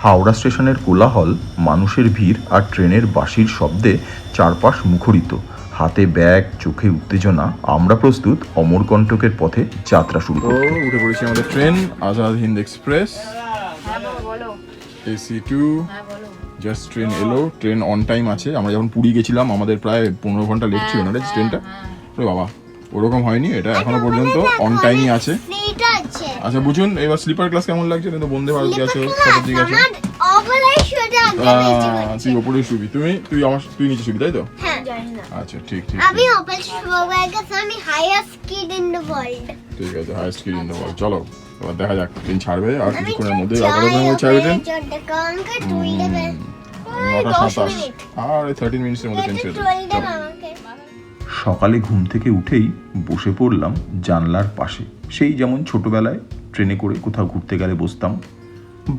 হাওড়া স্টেশনের কোলাহল, মানুষের ভিড় আর ট্রেনের বাঁশির শব্দে চারপাশ মুখরিত। হাতে ব্যাগ, চোখে উত্তেজনা। আমরা প্রস্তুত অমরকণ্টকের পথে যাত্রা শুরু করতে। উঠে পড়েছি আমাদের train Azad Hind express AC2। Just train এলো, ট্রেন অন টাইম আছে। আমরা যখন পুরী গেছিলাম আমাদের প্রায় 15 ঘন্টা লেট ছিল না রে ট্রেনটা? বাবা, ওরকম হয়নি, এটা এখনো পর্যন্ত অন টাইমই আছে। আচ্ছা বুঝুন, এবার স্লিপার ক্লাস কেমন লাগছে? তুমি তো বন্দে ভারত গেছো, শতাব্দী গেছো। তুই ওপরে শুবি, তুই নিচে শুবি, তাই তো? আচ্ছা ঠিক ঠিক আমি ওপরে শুবো, বিকজ আমি highest skid in the world. ঠিক আছে, highest skid in the world. চলো এবার দেখা যাক ট্রেন ছাড়বে আর কিছুক্ষণের মধ্যে। ছাড়বে ট্রেন 9:27 আর 13 মিনিটের মধ্যে ট্রেন ছেড়ে দেবে। সকালে ঘুম থেকে উঠেই বসে পড়লাম জানলার পাশে, সেই যেমন ছোটবেলায় ট্রেনে করে কোথাও ঘুরতে গেলে বসতাম।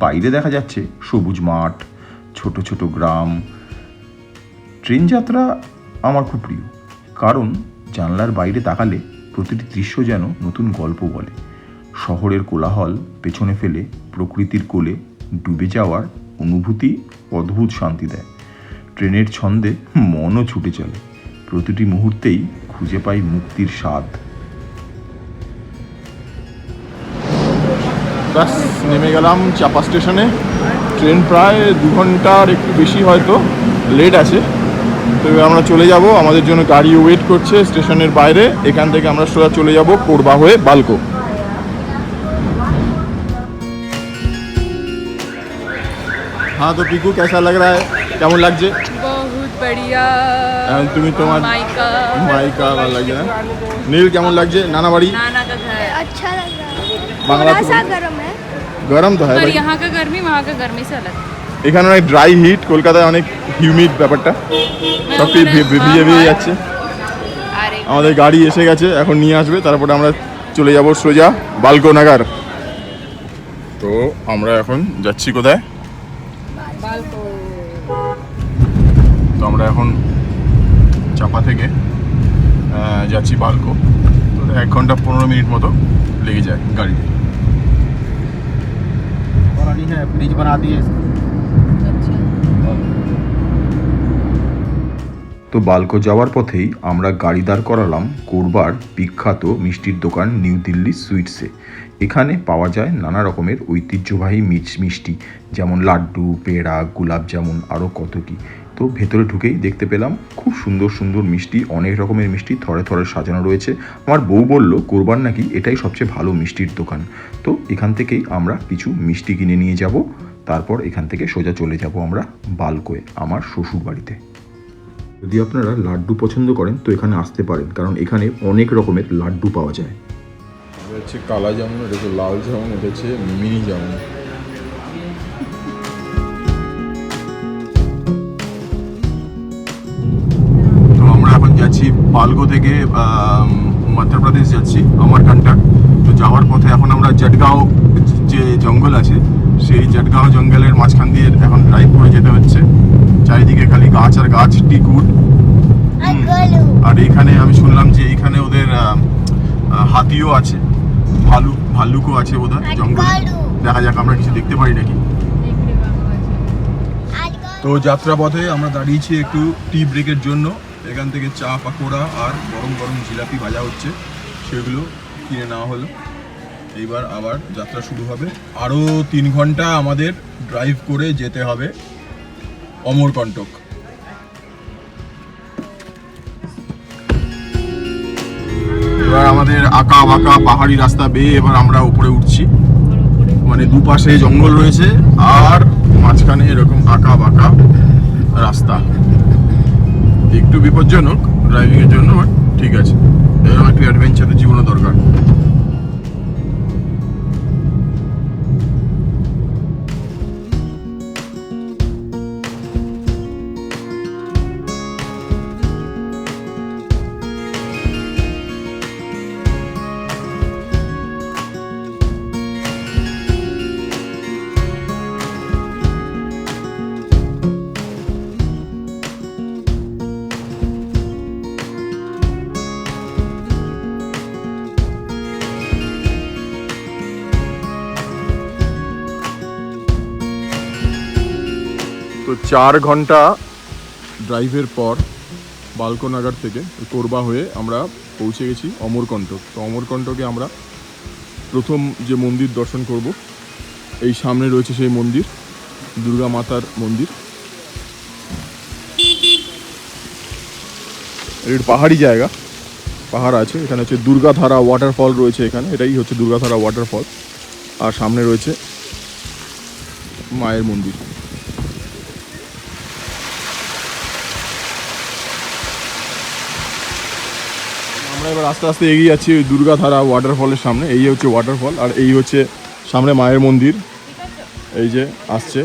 বাইরে দেখা যাচ্ছে সবুজ মাঠ, ছোট ছোট গ্রাম। ট্রেন যাত্রা আমার খুব প্রিয়, কারণ জানলার বাইরে তাকালে প্রতিটি দৃশ্য যেন নতুন গল্প বলে। শহরের কোলাহল পেছনে ফেলে প্রকৃতির কোলে ডুবে যাওয়ার অনুভূতি অদ্ভুত শান্তি দেয়। ট্রেনের ছন্দে মনও ছুটে চলে, প্রতিটি মুহূর্তেই খুঁজে পাই মুক্তির স্বাদ। ব্যাস নেমে গেলাম চাপা স্টেশনে। ট্রেন প্রায় 2 ঘন্টার একটু বেশি হয়তো লেট আছে। তো আমরা চলে যাব, আমাদের জন্য গাড়ি ওয়েট করছে স্টেশনের বাইরে। এখান থেকে আমরা সোজা চলে যাব কোরবা হয়ে বালকো। হ্যাঁ তো পিকু, কেসা লাগ রা হ্যায়? কেমন লাগছে? বহুত বড়িয়া। তুমি তোমার মাইকা ভালো লাগছে না? নীল কেমন লাগছে? নানা বাড়ি? नाना का घर अच्छा लग रहा है, বাংলা थोड़ा सा गर्म है। গরম তো হয় पर ভাই। यहाँ का गर्मी वहाँ का गर्मी से अलग। এখানে অনেক ড্রাই হিট, কলকাতায় অনেক হিউমিড ব্যাপারটা, সব ভিজে ভিজে যাচ্ছে। अरे আমাদের গাড়ি এসে গেছে, এখন নিয়ে আসবে, তারপরে আমরা চলে যাব সোজা বালকো নাগার। তো আমরা এখন যাচ্ছি কোথায়? তো আমরা এখন চাপা থেকে যাচ্ছি বালকো। তো 1 ঘন্টা 15 মিনিট মতো লেগে যায় গাড়িতে। ब्रिज बना दिए। তো বালকো যাওয়ার পথেই আমরা গাড়ি দাঁড় করালাম কোরবার বিখ্যাত মিষ্টির দোকান নিউ দিল্লি সুইটসে। এখানে পাওয়া যায় নানা রকমের ঐতিহ্যবাহী মিষ্টি, যেমন লাড্ডু, পেড়া, গোলাপ জামুন, আরও কত কী। তো ভেতরে ঢুকেই দেখতে পেলাম খুব সুন্দর সুন্দর মিষ্টি, অনেক রকমের মিষ্টি থরে থরে সাজানো রয়েছে। আমার বউ বলল কোরবার নাকি এটাই সবচেয়ে ভালো মিষ্টির দোকান। তো এখান থেকেই আমরা কিছু মিষ্টি কিনে নিয়ে যাব, তারপর এখান থেকে সোজা চলে যাব আমরা বালকোয়, আমার শ্বশুর বাড়িতে। যদি আপনারা লাড্ডু পছন্দ করেন তো এখানে আসতে পারেন, কারণ এখানে অনেক রকমের লাড্ডু পাওয়া যায়। এটা হচ্ছে কালা জামুন, এটা হচ্ছে লাল জামুন, এটা হচ্ছে মিনি জামুন। তো আমরা এখন যাচ্ছি বালকো থেকে মধ্যপ্রদেশ যাচ্ছি, অমরকন্টক। তো যাওয়ার পথে এখন আমরা জটগাঁও যে জঙ্গল আছে, সেই জটগাঁও জঙ্গলের মাঝখান দিয়ে এখন ড্রাইভ করে যেতে হচ্ছে। চারিদিকে খালি গাছ আর গাছ, টিকুট। আর এখানে আমি শুনলাম যে এখানে ওদের হাতিও আছে, ভাল্লুকও আছে বোধহয় জঙ্গলে। দেখা যাক আমরা কিছু দেখতে পারি নাকি। তো যাত্রা পথে আমরা দাঁড়িয়েছি একটু টি ব্রেকের জন্য। এখান থেকে চা পাকোড়া আর গরম গরম জিলাপি ভাজা হচ্ছে, সেগুলো কিনে নেওয়া হলো। এইবার আবার যাত্রা শুরু হবে। আরও 3 ঘন্টা আমাদের ড্রাইভ করে যেতে হবে অমরকন্টক। এবার আমাদের আঁকা বাঁকা পাহাড়ি রাস্তা বেয়ে এবার আমরা উপরে উঠছি। মানে দুপাশে জঙ্গল রয়েছে আর মাঝখানে এরকম আঁকা বাঁকা রাস্তা, একটু বিপজ্জনক ড্রাইভিং এর জন্য, বাট ঠিক আছে, এরকম একটু অ্যাডভেঞ্চারের জীবনে দরকার। তো 4 ঘন্টা ড্রাইভের পর বালকনগর থেকে কোরবা হয়ে আমরা পৌঁছে গেছি অমরকণ্টক। তো অমরকণ্টকে আমরা প্রথম যে মন্দির দর্শন করব, এই সামনে রয়েছে সেই মন্দির, দুর্গা মাতার মন্দির। এর পাহাড়ি জায়গা, পাহাড় আছে এখানে, হচ্ছে দুর্গাধারা ওয়াটারফল রয়েছে এখানে, এটাই হচ্ছে দুর্গাধারা ওয়াটারফল। আর সামনে রয়েছে মায়ের মন্দির। আমরা এবার আস্তে আস্তে এগিয়ে যাচ্ছি ওই দুর্গাধারা ওয়াটারফলের সামনে। এই হচ্ছে ওয়াটারফল, আর এই হচ্ছে সামনে মায়ের মন্দির। এই যে আসছে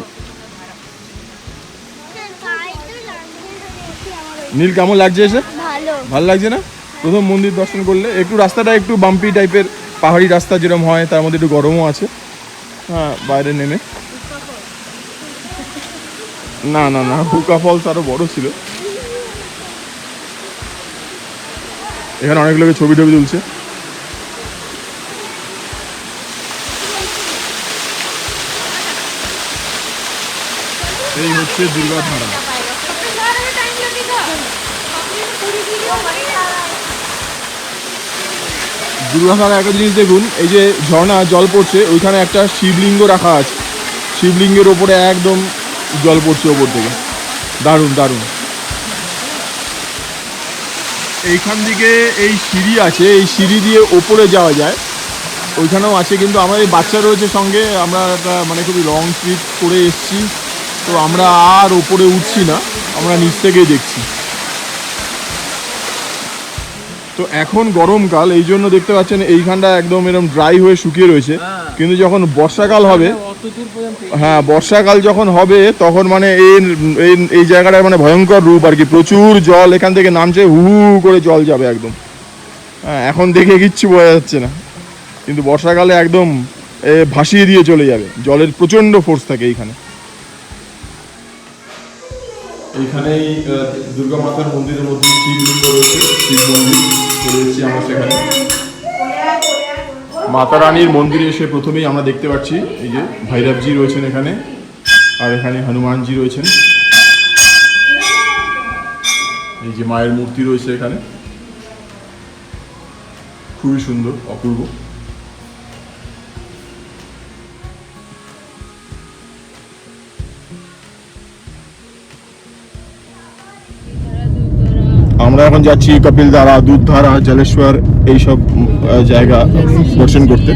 নীল, কেমন লাগছে এসে? ভালো লাগছে না? প্রথম মন্দির দর্শন করলে একটু রাস্তাটা একটু বাম্পি টাইপের, পাহাড়ি রাস্তা যেরকম হয়, তার মধ্যে একটু গরমও আছে। হ্যাঁ, বাইরে নেমে না না না, হুকা ফলস আরো বড় ছিল। এখানে অনেক লোকের ছবি টবি তুলছে। এই হচ্ছে দুর্গাধারা। দুর্গাধারা একটা জিনিস দেখুন, এই যে ঝর্ণা জল পড়ছে, ওইখানে একটা শিবলিঙ্গ রাখা আছে, শিবলিঙ্গের ওপরে একদম জল পড়ছে ওপর থেকে। দারুণ দারুণ। এইখান থেকে এই সিঁড়ি আছে, এই সিঁড়ি দিয়ে ওপরে যাওয়া যায়, ওইখানেও আছে। কিন্তু আমার এই বাচ্চা রয়েছে সঙ্গে, আমরা একটা মানে খুবই লং ট্রিপ করে এসেছি, তো আমরা আর ওপরে উঠছি না, আমরা নিচ থেকেই দেখছি। তো এখন গরমকাল, এই জন্য দেখতে পাচ্ছেন এইখানটা একদম এরকম ড্রাই হয়ে শুকিয়ে রয়েছে। কিন্তু যখন বর্ষাকাল হবে, হ্যাঁ বর্ষাকাল যখন হবে, তখন মানে এই জায়গাটার মানে ভয়ঙ্কর রূপ আর কি। প্রচুর জল এখান থেকে নামছে, হু হু করে জল যাবে একদম। হ্যাঁ, এখন দেখে কিচ্ছু বোঝা যাচ্ছে না, কিন্তু বর্ষাকালে একদম ভাসিয়ে দিয়ে চলে যাবে। জলের প্রচণ্ড ফোর্স থাকে এইখানে। এইখানেই দুর্গা মাতার মন্দিরের মধ্যে শিবলিঙ্গ রয়েছে, শিব মন্দির। চলে এসেছি আমরা সেখানে। মাতা রানীর মন্দিরে এসে প্রথমেই আমরা দেখতে পাচ্ছি এই যে ভৈরবজি রয়েছেন এখানে, আর এখানে হনুমানজি রয়েছেন। এই যে মায়ের মূর্তি রয়েছে এখানে, খুবই সুন্দর, অপূর্ব। আমরা এখন যাচ্ছি কপিলধারা, দুধধারা, জলেশ্বর, এইসব জায়গা দর্শন করতে।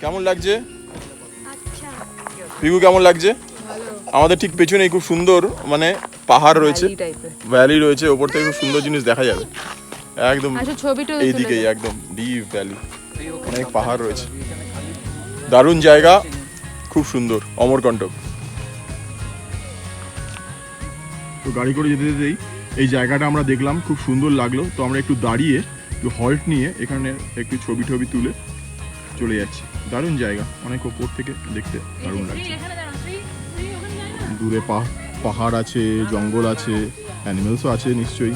কেমন লাগছে পিকু, কেমন লাগছে? আমাদের ঠিক পেছনে খুব সুন্দর মানে পাহাড় রয়েছে, ভ্যালি রয়েছে, ওপর থেকে খুব সুন্দর জিনিস দেখা যাবে একদম। এইদিকেই একদম ডিপ ভ্যালি, অনেক পাহাড় রয়েছে, দারুণ জায়গা, খুব সুন্দর অমরকণ্টক। তো গাড়ি করে যেতে যেতেই এই জায়গাটা আমরা দেখলাম, খুব সুন্দর লাগলো। তো আমরা একটু দাঁড়িয়ে একটু হল্ট নিয়ে এখানে একটু ছবি টবি তুলে চলে যাচ্ছি। দারুণ জায়গা, অনেক ওপর থেকে দেখতে দারুণ লাগছে। দূরে পাহাড় আছে, জঙ্গল আছে, অ্যানিমেলসও আছে নিশ্চয়ই।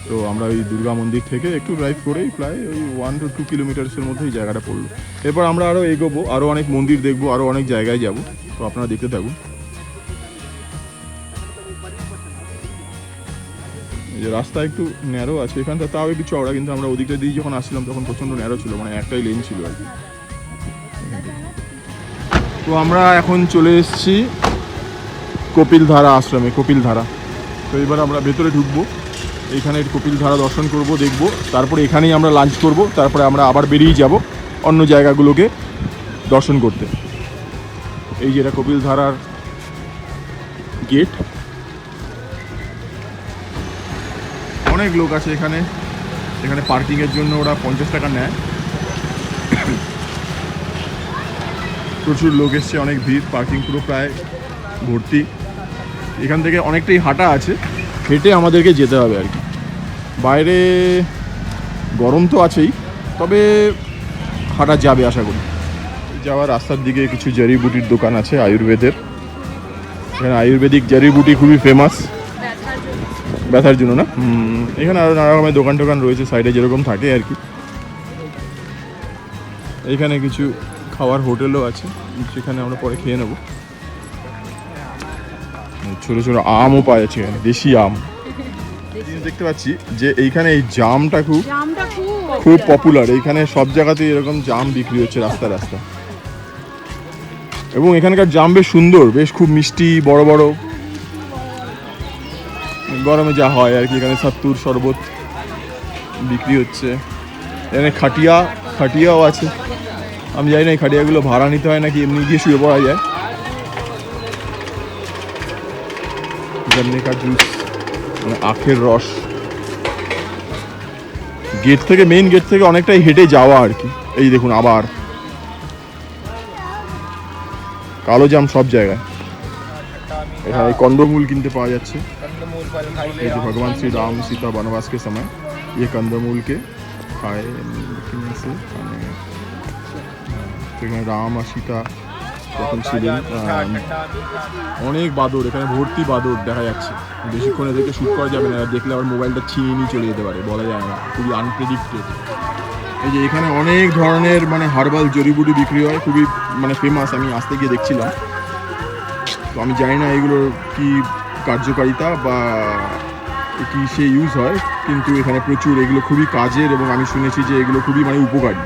তো আমরা ওই দুর্গা মন্দির থেকে একটু ড্রাইভ করেই প্রায় ওই 1 to 2 কিলোমিটার্সের মধ্যে এই জায়গাটা পড়লো। এরপর আমরা আরও এগোবো, আরও অনেক মন্দির দেখবো, আরও অনেক জায়গায় যাব। তো আপনারা দেখতে থাকুন। এই যে রাস্তা একটু ন্যারো আছে এখানটা, তাও একটু চওড়া, কিন্তু আমরা ওদিকটা দিয়ে যখন আসছিলাম তখন প্রচণ্ড ন্যারো ছিল, মানে একটাই লেন ছিল আর কি। তো আমরা এখন চলে এসেছি কপিলধারা আশ্রমে, কপিলধারা। তো এবার আমরা ভেতরে ঢুকবো, এইখানে কপিলধারা দর্শন করব, দেখব, তারপরে এখানেই আমরা লাঞ্চ করব, তারপরে আমরা আবার বেরিয়ে যাব অন্য জায়গাগুলোকে দর্শন করতে। এই যে এটা কপিলধারার গেট। অনেক লোক আছে এখানে, এখানে পার্কিংয়ের জন্য ওরা 50 টাকা নেয়। প্রচুর লোক এসছে, অনেক ভিড়, পার্কিং পুরো প্রায় ভর্তি। এখান থেকে অনেকটাই হাঁটা আছে, হেঁটে আমাদেরকে যেতে হবে আর কি। বাইরে গরম তো আছেই, তবে হাঁটা যাবে আশা করি। যাওয়ার রাস্তার দিকে কিছু জারিবুটির দোকান আছে আয়ুর্বেদের। এখানে আয়ুর্বেদিক জারিবুটি খুবই ফেমাস, ব্যথার জন্য না। এখানে আরও নানা রকমের দোকান টোকান রয়েছে সাইডে, যেরকম থাকে আর কি। এখানে কিছু খাওয়ার হোটেলও আছে, সেখানে আমরা পরে খেয়ে নেব। ছোট ছোট আমও পাওয়া যাচ্ছে এখানে, দেশি আম। জিনিস দেখতে পাচ্ছি যে এইখানে এই জামটা খুব জামটা খুব পপুলার। এইখানে সব জায়গাতেই এরকম জাম বিক্রি হচ্ছে রাস্তা রাস্তা, এবং এখানকার জাম বেশ সুন্দর, বেশ খুব মিষ্টি, বড় বড়। গরমে যা হয় আর কি, এখানে সাত্তুর শরবত বিক্রি হচ্ছে। এখানে খাটিয়াও আছে। আমি জানি না এই খাটিয়াগুলো ভাড়া নিতে হয় নাকি এমনি গিয়ে শুয়ে পড়া যায়। গন্নে কা জুস, মানে আখের রস। গেট থেকে, মেইন গেট থেকে অনেকটাই হেঁটে যাওয়া আর কি। এই দেখুন আবার কালো জাম সব জায়গায়। এখানে কন্দমূল কিনতে পাওয়া যাচ্ছে। এই যে ভগবান শ্রী রাম सीता वनवास के समय ये कंदमूल के खाए से এখানে রাম আর সীতা তখন ছিলেন। অনেক বাদর, এখানে ভর্তি বাদর দেখা যাচ্ছে। বেশিক্ষণ এদেরকে শ্যুট করা যাবে না, দেখলে আবার মোবাইলটা ছিনিয়ে নিয়ে চলে যেতে পারে, বলা যায় না, খুবই আনপ্রেডিক্টেড। এই যে এখানে অনেক ধরনের মানে হার্বাল জড়িবুটি বিক্রি হয়, খুবই মানে ফেমাস। আমি আসতে গিয়ে দেখছিলাম, তো আমি জানি না এগুলোর কি কার্যকারিতা বা কি সে ইউজ হয়, কিন্তু এখানে প্রচুর এগুলো খুবই কাজের, এবং আমি শুনেছি যে এগুলো খুবই মানে উপকারী।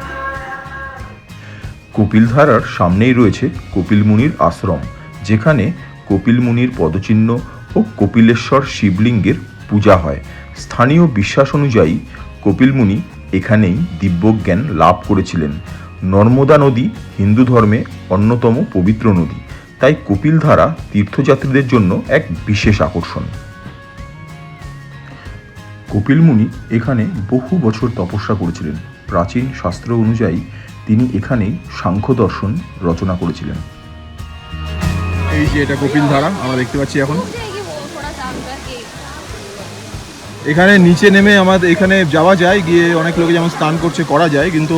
কপিলধারার সামনেই রয়েছে কপিল মুনির আশ্রম, যেখানে কপিল মুনির পদচিহ্ন ও কপিলেশ্বর শিবলিঙ্গের পূজা হয়। স্থানীয় বিশ্বাস অনুযায়ী কপিল মুনি এখানেই দিব্যজ্ঞান লাভ করেছিলেন। নর্মদা নদী হিন্দু ধর্মে অন্যতম পবিত্র নদী, তাই কপিলধারা তীর্থযাত্রীদের জন্য এক বিশেষ আকর্ষণ। কপিল মুনি এখানে বহু বছর তপস্যা করেছিলেন। প্রাচীন শাস্ত্র অনুযায়ী তিনি এখানেই সাংখ্য দর্শন রচনা করেছিলেন। এই যে এটা কপিলধারা আমরা দেখতে পাচ্ছি এখন। এখানে নিচে নেমে আমাদের এখানে যাওয়া যায়, গিয়ে অনেক লোকে যেমন স্নান করছে করা যায়, কিন্তু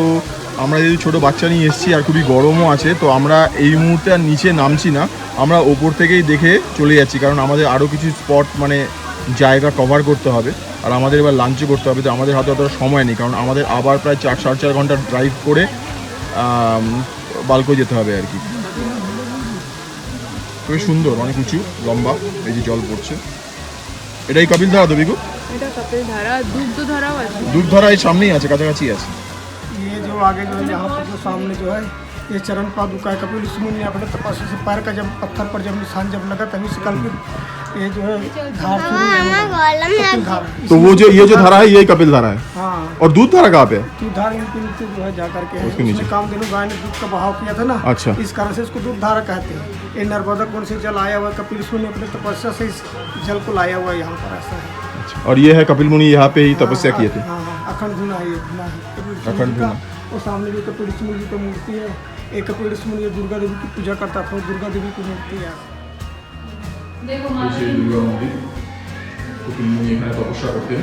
আমরা যদি ছোটো বাচ্চা নিয়ে এসেছি আর খুবই গরমও আছে, তো আমরা এই মুহূর্তে আর নিচে নামছি না, আমরা ওপর থেকেই দেখে চলে যাচ্ছি। কারণ আমাদের আরও কিছু স্পট মানে জায়গা কভার করতে হবে, আর আমাদের এবার লাঞ্চও করতে হবে, তো আমাদের হাতে অতটা সময় নেই। কারণ আমাদের আবার প্রায় 4-4.5 ঘন্টা ড্রাইভ করে বালকো যেতে হবে আর কি। খুবই সুন্দর, অনেক উঁচু, লম্বা। এই যে জল পড়ছে, এটাই কপিলধারা তো বিকু? এটা কপিলধারা, দুগ্ধধারাও আছে। দুধধারা এই সামনেই আছে, কাছাকাছি আছে। ये जो आगे जो है यहाँ पर जो सामने जो है ये चरण पादुका है। कपिल ऋषि मुनि ने अपने तपस्या से पैर का जब पत्थर पर जब निशान जब लगा तभी से कल ये जो है धार शुरू है, कपिल धारा। तो वो जो ये जो धारा है यही कपिलधारा है। हाँ, और दूध धारा कहाँ पे है? दूध धारा इनके नीचे जो है जा करके है। उसके नीचे। इसमें कामधेनु गाय ने दूध का बहाव किया था ना, अच्छा। इस कारण से इसको दूध धारा कहते हैं। ये नर्मदा कुंड से जल आया हुआ है, कपिल ऋषि ने अपने तपस्या से इस जल को लाया हुआ है यहाँ पर, ऐसा है। और ये है कपिल मुनि यहाँ पे ही तपस्या किए थे। हाँ हाँ, अखंड धुना है ये, धुना है कपिल ऋषि अखंड मुनि का। धुना। और सामने भी कपिल ऋषि मुनि की मूर्ति है। एक कपिल ऋषि मुनि दुर्गा देवी की पूजा करता था, दुर्गा देवी की मूर्ति है। দুর্গা মন্দির, কপিল মুনি এখানে তপস্যা করতেন।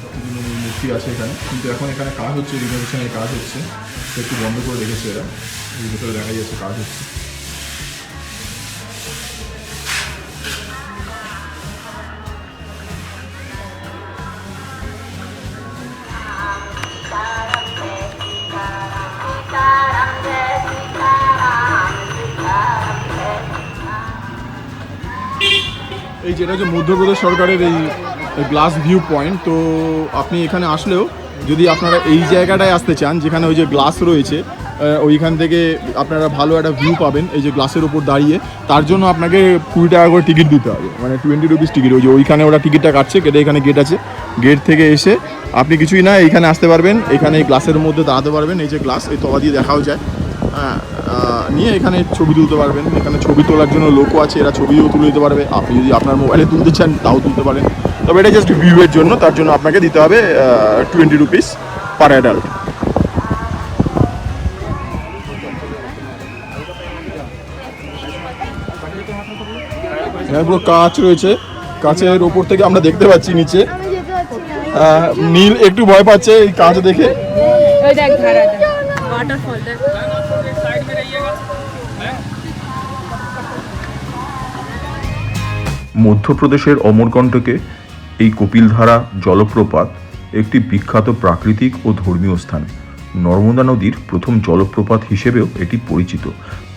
কপিল মুনির মূর্তি আছে এখানে, কিন্তু এখন এখানে কাজ হচ্ছে, রিনোভেশনের কাজ হচ্ছে, তো একটু বন্ধ করে রেখেছে এরা। এই ভিতরে দেখা যাচ্ছে কাজ হচ্ছে। এই যেটা হচ্ছে মধ্যপ্রদেশ সরকারের এই গ্লাস ভিউ পয়েন্ট। তো আপনি এখানে আসলেও যদি আপনারা এই জায়গাটায় আসতে চান, যেখানে ওই যে গ্লাস রয়েছে, ওইখান থেকে আপনারা ভালো একটা ভিউ পাবেন এই যে গ্লাসের ওপর দাঁড়িয়ে, তার জন্য আপনাকে 20 টাকা করে টিকিট দিতে হবে, মানে 20 রুপিস টিকিট। ওই যে ওইখানে ওরা টিকিটটা কাটছে, কেটে এখানে গেট আছে, গেট থেকে এসে আপনি কিছুই না এইখানে আসতে পারবেন। এখানে এই গ্লাসের মধ্যে দাঁড়াতে পারবেন, এই যে গ্লাস, এই তলা দিয়ে দেখাও যায়, নিয়ে এখানে ছবি তুলতে পারবেন। এখানে ছবি তোলার জন্য লোকও আছে, এরা ছবিও তুলে দিতে পারবে। আপনি যদি আপনার মোবাইলে তুলতে চান তাও তুলতে পারেন, তবে এটা জাস্ট ভিউয়ের জন্য, তার জন্য আপনাকে দিতে হবে 20 রুপিস পার অ্যাডাল্ট। এখানে পুরো কাঁচ রয়েছে, কাঁচের ওপর থেকে আমরা দেখতে পাচ্ছি নিচে। নীল একটু ভয় পাচ্ছে এই কাঁচ দেখে। ওই দেখ ধারা, দেখ ওয়াটারফল, দেখ। মধ্যপ্রদেশের অমরকণ্টকে এই কপিলধারা জলপ্রপাত একটি বিখ্যাত প্রাকৃতিক ও ধর্মীয় স্থান। নর্মদা নদীর প্রথম জলপ্রপাত হিসেবেও এটি পরিচিত।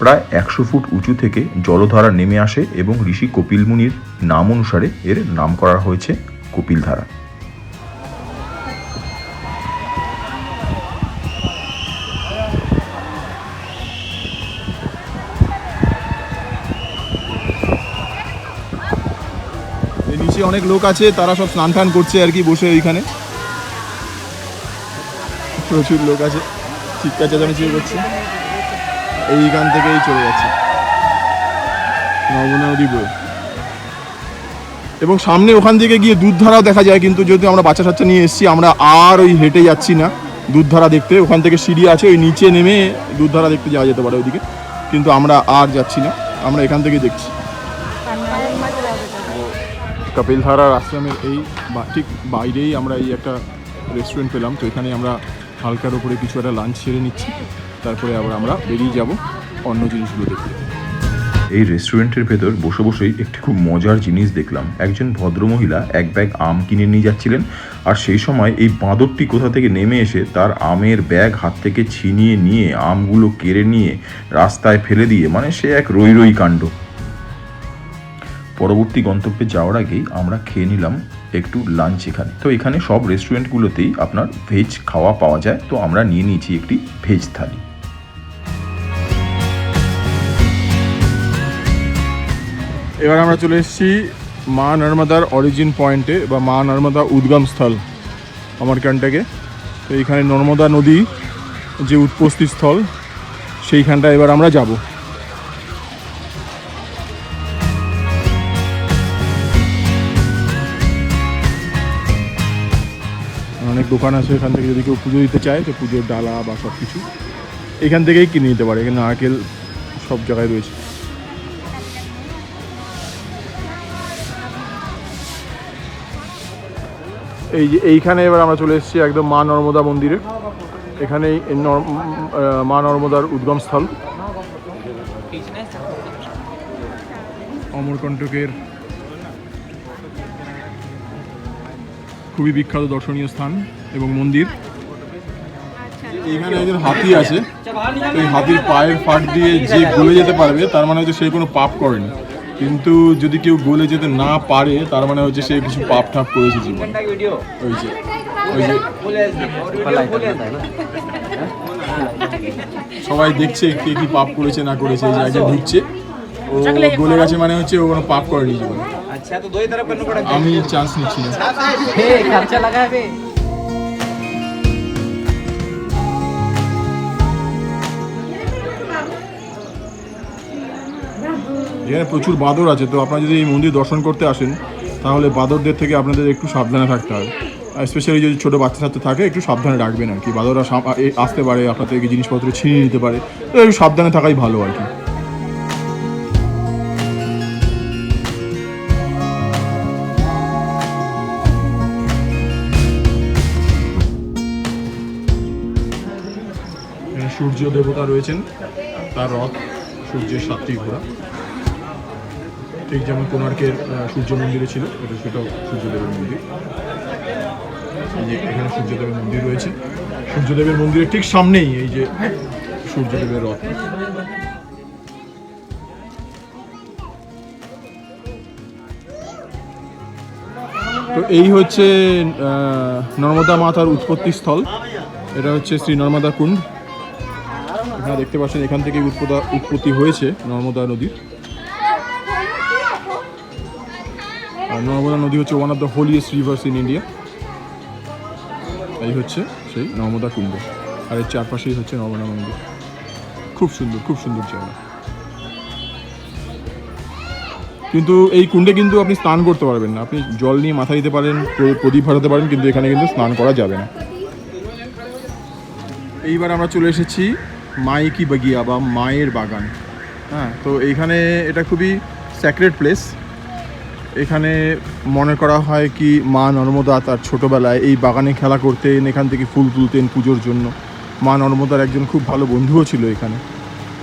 প্রায় 100 ফুট উঁচু থেকে জলধারা নেমে আসে এবং ঋষি কপিল মুনির নাম অনুসারে এর নাম করা হয়েছে কপিলধারা। নিচে অনেক লোক আছে, তারা সব স্নান টান করছে আর কি, বসে ওইখানে প্রচুর লোক আছে, চিৎকার চেঁচামেচি করছে। এইখান থেকেই চলে যাচ্ছে নর্মদা নদী বয়ে, এবং সামনে ওখান থেকে গিয়ে দুধধারাও দেখা যায়। কিন্তু যেহেতু আমরা বাচ্চা টাচ্চা নিয়ে এসেছি, আমরা আর ওই হেঁটে যাচ্ছি না দুধধারা দেখতে। ওখান থেকে সিঁড়ি আছে, ওই নিচে নেমে দুধধারা দেখতে যাওয়া যেতে পারে ওইদিকে, কিন্তু আমরা আর যাচ্ছি না, আমরা এখান থেকেই দেখছি। কপিলধারার আশ্রমের এই ঠিক বাইরেই আমরা এই একটা রেস্টুরেন্ট পেলাম, তো এখানে আমরা হালকার উপরে কিছু একটা লাঞ্চ সেরে নিচ্ছি, তারপরে আবার আমরা বেরিয়ে যাব অন্য জিনিসগুলো দেখতে। এই রেস্টুরেন্টের ভেতর বসে বসেই একটি খুব মজার জিনিস দেখলাম। একজন ভদ্রমহিলা এক ব্যাগ আম কিনে নিয়ে যাচ্ছিলেন, আর সেই সময় এই বাঁদরটি কোথা থেকে নেমে এসে তার আমের ব্যাগ হাত থেকে ছিনিয়ে নিয়ে আমগুলো কেড়ে নিয়ে রাস্তায় ফেলে দিয়ে, মানে সে এক রই রই কাণ্ড। পরবর্তী গন্তব্যে যাওয়ার আগেই আমরা খেয়ে নিলাম একটু লাঞ্চ এখানে। তো এখানে সব রেস্টুরেন্টগুলোতেই আপনার ভেজ খাওয়া পাওয়া যায়, তো আমরা নিয়ে নিয়েছি একটি ভেজ থালি। এবার আমরা চলে এসেছি মা নর্মদার অরিজিন পয়েন্টে বা মা নর্মদা উদ্গম স্থল অমরকান্টকে। তো এইখানে নর্মদা নদী যে উৎপত্তি স্থল, সেইখানটা এবার আমরা যাব। অনেক দোকান আছে এখান থেকে, যদি কেউ পুজো দিতে চায় তো পুজোর ডালা বা সব কিছু এখান থেকেই কিনে নিতে পারে। এখানে নারকেল সব জায়গায় রয়েছে। এই যে এইখানে এবার আমরা চলে এসেছি একদম মা নর্মদা মন্দিরে। এখানেই মা নর্মদার উদ্গম স্থল, অমরকণ্টকের খুবই বিখ্যাত দর্শনীয় স্থান এবং মন্দির। এখানে একজন হাতি আছে, এই হাতির পায়ের ফাট দিয়ে যে গলে যেতে পারবে তার মানে হচ্ছে সে কোনো পাপ করেনি, কিন্তু যদি কেউ গলে যেতে না পারে তার মানে হচ্ছে সে কিছু পাপ ঠাপ করেছে জীবনে। ওই যে সবাই দেখছে কে কি পাপ করেছে না করেছে। এই যে একজন ঢুকছে, ও গলে গেছে মানে হচ্ছে ও কোনো পাপ করেনি জীবনে। আমি চান্স নিচ্ছি না। এখানে প্রচুর বাঁদর আছে, তো আপনারা যদি এই মন্দির দর্শন করতে আসেন তাহলে বাঁদরদের থেকে আপনাদের একটু সাবধানে থাকতে হবে। স্পেশালি যদি ছোটো বাচ্চা ছাত্র থাকে একটু সাবধানে রাখবেন আর কি। বাঁদররা আসতে পারে, আপনার থেকে জিনিসপত্র ছিনিয়ে নিতে পারে, তো একটু সাবধানে থাকাই ভালো আর কি। সূর্য দেবতা রয়েছেন, তার রথ সূর্যের সাতটি ঘোড়া, ঠিক যেমন কোণার্কের সূর্য মন্দিরে ছিল, সেটাও সূর্যদেবের মন্দির। এই যে এখানে সূর্যদেবের মন্দির রয়েছে, সূর্যদেবের মন্দিরের ঠিক সামনেই এই যে সূর্যদেবের রথ। তো এই হচ্ছে নর্মদা মাতার উৎপত্তি স্থল। এটা হচ্ছে শ্রী নর্মদা কুণ্ড। এখানে দেখতে পাচ্ছেন এখান থেকে উৎপত্তি হয়েছে নর্মদা নদীর। আর নর্মদা নদী হচ্ছে one of the holiest rivers in India. এই হচ্ছে সেই নর্মদা কুণ্ড, আর এর চারপাশেই হচ্ছে নর্মদা মন্দির। খুব সুন্দর, খুব সুন্দর জায়গা। কিন্তু এই কুণ্ডে কিন্তু আপনি স্নান করতে পারবেন না। আপনি জল নিয়ে মাথা দিতে পারেন, প্রদীপ ভাটাতে পারেন, কিন্তু এখানে কিন্তু স্নান করা যাবে না। এইবার আমরা চলে এসেছি মাই কি বাগিয়া বা মায়ের বাগান। হ্যাঁ, তো এইখানে এটা খুবই স্যাক্রেড প্লেস। এখানে মনে করা হয় কি মা নর্মদা তার ছোটোবেলায় এই বাগানে খেলা করতেন, এখান থেকে ফুল তুলতেন পুজোর জন্য। মা নর্মদার একজন খুব ভালো বন্ধুও ছিল এখানে,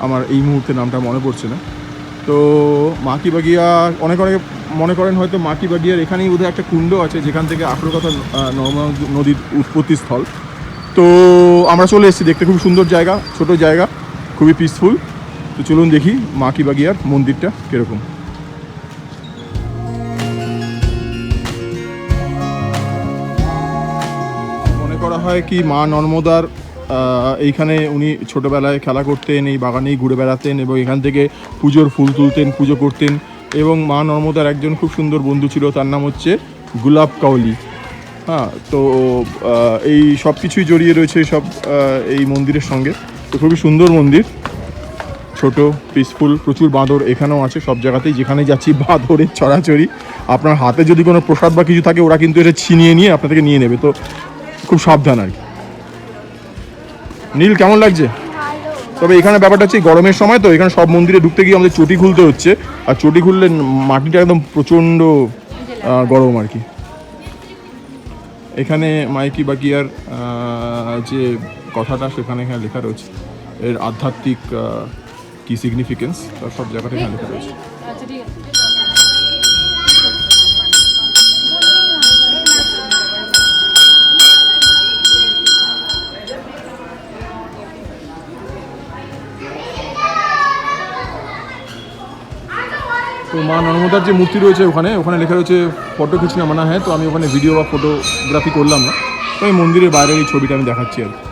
আমার এই মুহূর্তে নামটা মনে পড়ছে না। তো মা কি বাগিয়া অনেকে মনে করেন হয়তো মা কি বাগিয়ার এখানেই বোধহয় একটা কুণ্ড আছে, যেখান থেকে আসল কথা নর্মদা নদীর উৎপত্তি স্থল। তো আমরা চলে এসেছি দেখতে, খুব সুন্দর জায়গা, ছোট জায়গা, খুবই পিসফুল। তো চলুন দেখি মা কি বাগিয়ার মন্দিরটা কীরকম। মনে করা হয় কি মা নর্মদার এইখানে উনি ছোটোবেলায় খেলা করতেন, এই বাগানেই ঘুরে বেড়াতেন এবং এখান থেকে পুজোর ফুল তুলতেন, পুজো করতেন। এবং মা নর্মদার একজন খুব সুন্দর বন্ধু ছিল, তার নাম হচ্ছে গুলাব কাউলি। হ্যাঁ, তো এই সব কিছুই জড়িয়ে রয়েছে সব এই মন্দিরের সঙ্গে। তো খুবই সুন্দর মন্দির, ছোট, পিসফুল, প্রচুর বাঁদর এখানেও আছে। সব জায়গাতেই যেখানে যাচ্ছি বাঁদরের ছড়াছড়ি। আপনার হাতে যদি কোনো প্রসাদ বা কিছু থাকে ওরা কিন্তু এটা ছিনিয়ে নিয়ে আপনার থেকে নিয়ে নেবে, তো খুব সাবধান আর কি। নীল কেমন লাগছে? তবে এখানে ব্যাপারটা হচ্ছে গরমের সময় তো এখানে সব মন্দিরে ঢুকতে গিয়ে আমাদের চটি খুলতে হচ্ছে, আর চটি খুললে মাটিটা একদম প্রচণ্ড গরম আর কি। এখানে মাইকি বাগিয়ার যে কথাটা সেখানে এখানে লেখা রয়েছে, এর আধ্যাত্মিক কি সিগনিফিকেন্স সব জায়গাটা এখানে লেখা রয়েছে। আচ্ছা ঠিক আছে। তো মা নর্মদার যে মূর্তি রয়েছে ওখানে ওখানে লেখা রয়েছে ফটো খিচনা মানা হ্যাঁ। তো আমি ওখানে ভিডিও বা ফটোগ্রাফি করলাম না, তো এই মন্দিরের বাইরের এই ছবিটা আমি দেখাচ্ছি আর কি।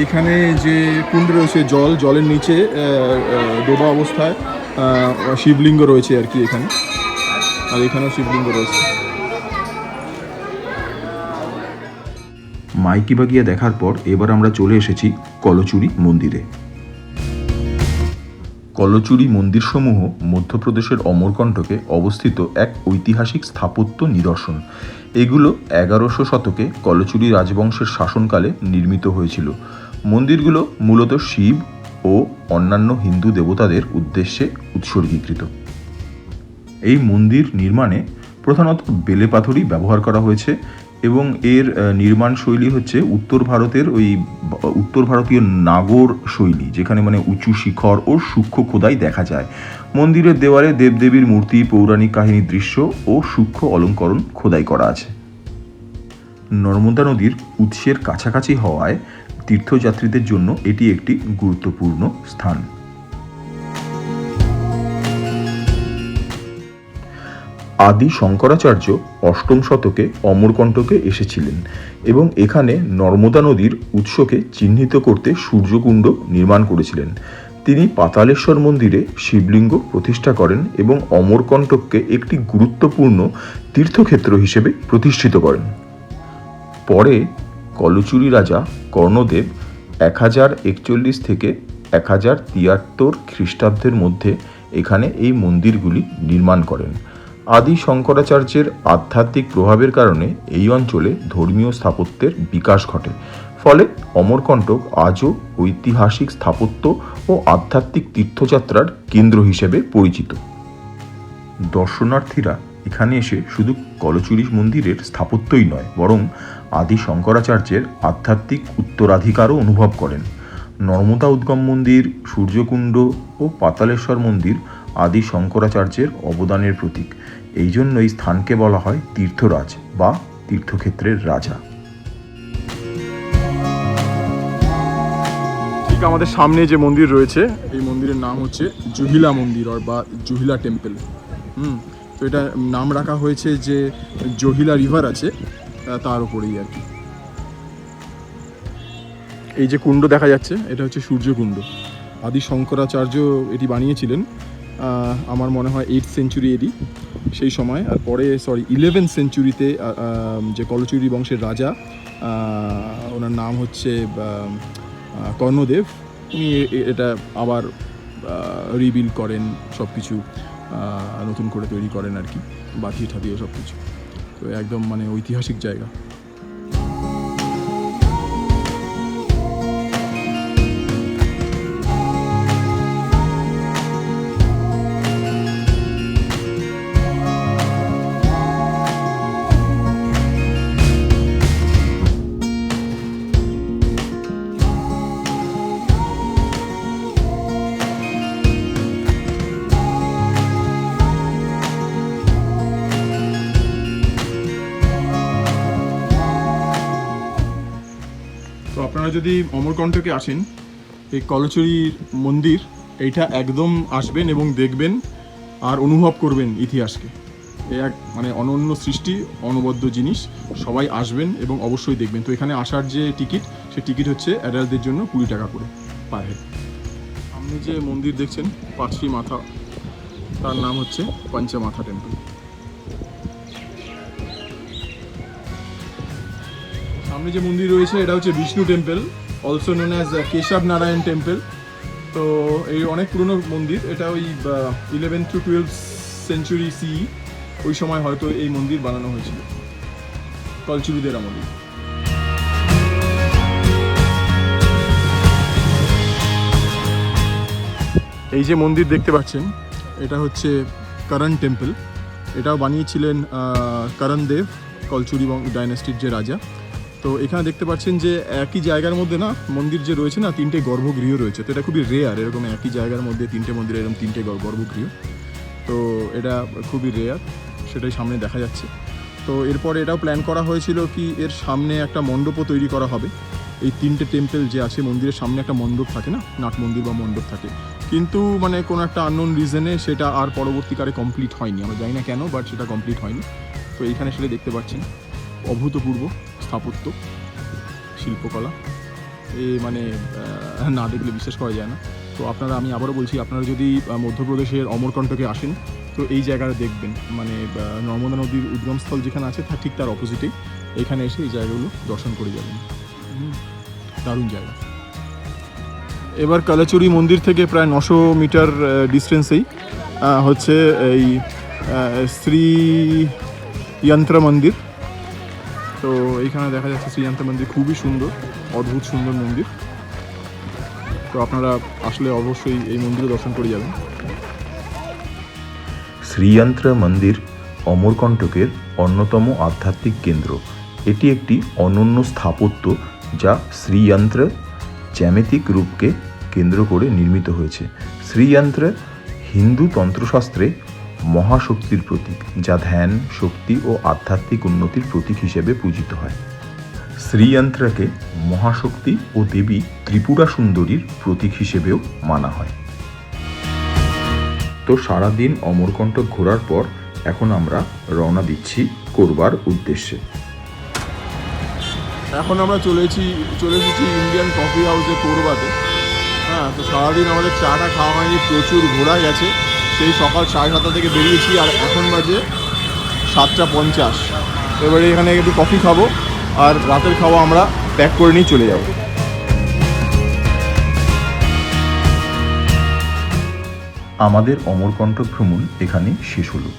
এইখানে যে কুণ্ড রয়েছে জলের নিচে ডোবা অবস্থায় শিবলিঙ্গ রয়েছে আর কি এখানে, আর এখানেও শিবলিঙ্গ রয়েছে। মাইকি বাগিয়া দেখার পর এবার আমরা চলে এসেছি কলচুরি মন্দিরে। কলচুরি মন্দিরসমূহ মধ্যপ্রদেশের অমরকণ্টকে অবস্থিত এক ঐতিহাসিক স্থাপত্য নিদর্শন। এগুলো 11শো শতকে কলচুরি রাজবংশের শাসনকালে নির্মিত হয়েছিল। মন্দিরগুলো মূলত শিব ও অন্যান্য হিন্দু দেবতাদের উদ্দেশ্যে উৎসর্গীকৃত। এই মন্দির নির্মাণে প্রধানত বেলে পাথরই ব্যবহার করা হয়েছে এবং এর নির্মাণ শৈলী হচ্ছে উত্তর ভারতীয় নাগর শৈলী, যেখানে মানে উঁচু শিখর ও সূক্ষ্ম খোদাই দেখা যায়। মন্দিরের দেওয়ালে দেবদেবীর মূর্তি, পৌরাণিক কাহিনীর দৃশ্য ও সূক্ষ্ম অলঙ্করণ খোদাই করা আছে। নর্মদা নদীর উৎসের কাছাকাছি হওয়ায় তীর্থযাত্রীদের জন্য এটি একটি গুরুত্বপূর্ণ স্থান। আদি শঙ্করাচার্য 8ম শতকে অমরকণ্টকে এসেছিলেন এবং এখানে নর্মদা নদীর উৎসকে চিহ্নিত করতে সূর্যকুণ্ড নির্মাণ করেছিলেন। তিনি পাতালেশ্বর মন্দিরে শিবলিঙ্গ প্রতিষ্ঠা করেন এবং অমরকণ্টককে একটি গুরুত্বপূর্ণ তীর্থক্ষেত্র হিসেবে প্রতিষ্ঠিত করেন। পরে কলচুরি রাজা কর্ণদেব 1041 থেকে 1073 খ্রিস্টাব্দের মধ্যে এখানে এই মন্দিরগুলি নির্মাণ করেন। আদি শঙ্করাচার্যের আধ্যাত্মিক প্রভাবের কারণে এই অঞ্চলে ধর্মীয় স্থাপত্যের বিকাশ ঘটে, ফলে অমরকণ্টক আজও ঐতিহাসিক স্থাপত্য ও আধ্যাত্মিক তীর্থযাত্রার কেন্দ্র হিসেবে পরিচিত। দর্শনার্থীরা এখানে এসে শুধু কলচুরি মন্দিরের স্থাপত্যই নয়, বরং আদি শঙ্করাচার্যের আধ্যাত্মিক উত্তরাধিকারও অনুভব করেন। নর্মদা উদ্গম মন্দির, সূর্যকুণ্ড ও পাতালেশ্বর মন্দির আদি শঙ্করাচার্যের অবদানের প্রতীক। এই জন্য এই স্থানকে বলা হয় তীর্থরাজ বা তীর্থক্ষেত্রের রাজা। ঠিক আমাদের সামনে যে মন্দির রয়েছে এই মন্দিরের নাম হচ্ছে জুহিলা মন্দির বা জুহিলা টেম্পল। তো এটা নাম রাখা হয়েছে যে জহিলা রিভার আছে তার উপরেই আর কি। এই যে কুণ্ড দেখা যাচ্ছে এটা হচ্ছে সূর্যকুণ্ড। আদি শঙ্করাচার্য এটি বানিয়েছিলেন আমার মনে হয় 8th সেঞ্চুরি এডি সেই সময়। আর পরে 11th সেঞ্চুরিতে যে কলচুরি বংশের রাজা, ওনার নাম হচ্ছে কর্ণদেব, উনি এটা আবার রিবিল্ড করেন, সব কিছু নতুন করে তৈরি করেন আর কি, বাঁধিয়ে ঠাদিয়ে সব কিছু। তো একদম মানে ঐতিহাসিক জায়গা। আপনারা যদি অমরকণ্টকে আসেন, এই কলচুরি মন্দির এইটা একদম আসবেন এবং দেখবেন আর অনুভব করবেন ইতিহাসকে। এ এক মানে অনন্য সৃষ্টি, অনবদ্য জিনিস। সবাই আসবেন এবং অবশ্যই দেখবেন। তো এখানে আসার যে টিকিট, সেই টিকিট হচ্ছে অ্যাডাল্টদের জন্য 20 টাকা করে পার হেড। আপনি যে মন্দির দেখছেন পাঁচটি মাথা, তার নাম হচ্ছে পঞ্চমাথা টেম্পল। সামনে যে মন্দির রয়েছে এটা হচ্ছে Vishnu temple, also known as Keshav Narayan temple. তো এই অনেক পুরনো মন্দির, এটা ওই 11th to 12th century C, ওই সময় হয়তো এই মন্দির বানানো হয়েছিল কলচুরিদের আমলে। এই যে মন্দির দেখতে পাচ্ছেন এটা হচ্ছে করণ টেম্পল। এটাও বানিয়েছিলেন করণ দেব, কলচুরি ডাইনাস্টির যে রাজা। তো এখানে দেখতে পাচ্ছেন যে একই জায়গার মধ্যে না মন্দির যে রয়েছে না, 3টে গর্ভগৃহ রয়েছে। তো এটা খুবই রেয়ার, এরকম একই জায়গার মধ্যে 3টে মন্দির, এরকম 3টে গর্ভগৃহ। তো এটা খুবই রেয়ার, সেটাই সামনে দেখা যাচ্ছে। তো এরপরে এটাও প্ল্যান করা হয়েছিল কি এর সামনে একটা মণ্ডপও তৈরি করা হবে। এই 3টে টেম্পল যে আছে মন্দিরের সামনে একটা মণ্ডপ থাকে না, নাট মন্দির বা মণ্ডপ থাকে, কিন্তু মানে কোনো একটা আননোন রিজনে সেটা আর পরবর্তীকালে কমপ্লিট হয়নি। আমরা জানি না কেন, বাট সেটা কমপ্লিট হয়নি। তো এইখানে সেটা দেখতে পাচ্ছেন অভূতপূর্ব স্থাপত্য, শিল্পকলা, মানে না দেখলে বিশ্বাস করা যায় না। তো আপনারা, আমি আবারও বলছি, আপনারা যদি মধ্যপ্রদেশের অমরকণ্টকে আসেন তো এই জায়গাটা দেখবেন। মানে নর্মদা নদীর উদ্গমস্থল যেখানে আছে ঠিক তার অপোজিটেই এখানে এসে এই জায়গাগুলো দর্শন করে যাবেন। দারুণ জায়গা। এবার কালাচুরি মন্দির থেকে প্রায় 900 মিটার ডিস্টেন্সেই হচ্ছে এই শ্রী যন্ত্র মন্দির। তো এইখানে দেখা যাচ্ছে শ্রীযন্ত্র মন্দির, খুবই সুন্দর, অদ্ভুত সুন্দর মন্দির। তো আপনারা আসলে অবশ্যই এই মন্দিরে দর্শন করে যাবেন। শ্রীযন্ত্র মন্দির অমরকণ্টকের অন্যতম আধ্যাত্মিক কেন্দ্র। এটি একটি অনন্য স্থাপত্য যা শ্রীযন্ত্র জ্যামিতিক রূপকে কেন্দ্র করে নির্মিত হয়েছে। শ্রীযন্ত্র হিন্দু তন্ত্রশাস্ত্রে মহাশক্তির প্রতীক, যা ধ্যান, শক্তি ও আধ্যাত্মিক উন্নতির প্রতীক হিসেবে পূজিত হয়। শ্রীযন্ত্রকে মহাশক্তি ও দেবী ত্রিপুরা সুন্দরীর প্রতীক হিসেবেও মানা হয়। তো সারাদিন অমরকণ্টক ঘোরার পর এখন আমরা রওনা দিচ্ছি কোরবার উদ্দেশ্যে। এখন আমরা চলে এসেছি ইন্ডিয়ান কফি হাউসে কোরবাতে। হ্যাঁ, তো সারাদিন আমাদের চাটা খাওয়া হয়নি, প্রচুর ঘোরা গেছে। সেই সকাল 7:30 থেকে বেরিয়েছি আর এখন বাজে 7:50। এবারে এখানে একটু কফি খাবো আর রাতের খাওয়া আমরা প্যাক করে নিয়ে চলে যাব। আমাদের অমরকণ্টক ভ্রমণ এখানে শেষ হলো।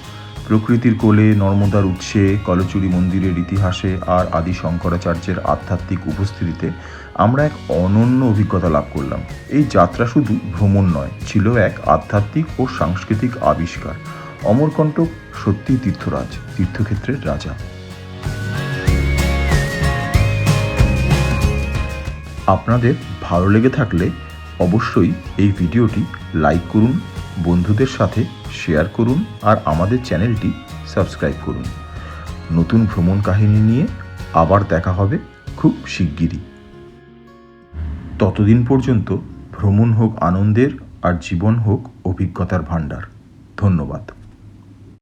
প্রকৃতির কোলে, নর্মদার উৎসে, কলচুরি মন্দিরের ইতিহাসে আর আদি শঙ্করাচার্যের আধ্যাত্মিক উপস্থিতিতে আমরা এক অনন্য অভিজ্ঞতা লাভ করলাম। এই যাত্রা শুধু ভ্রমণ নয়, ছিল এক আধ্যাত্মিক ও সাংস্কৃতিক আবিষ্কার। অমরকণ্টক সত্যিই তীর্থরাজ, তীর্থক্ষেত্রের রাজা। আপনাদের ভালো লেগে থাকলে অবশ্যই এই ভিডিওটি লাইক করুন, বন্ধুদের সাথে শেয়ার করুন আর আমাদের চ্যানেলটি সাবস্ক্রাইব করুন। নতুন ভ্রমণ কাহিনী নিয়ে আবার দেখা হবে খুব শিগগিরই। ততদিন পর্যন্ত ভ্রমণ হোক আনন্দের আর জীবন হোক অভিজ্ঞতার ভাণ্ডার। ধন্যবাদ।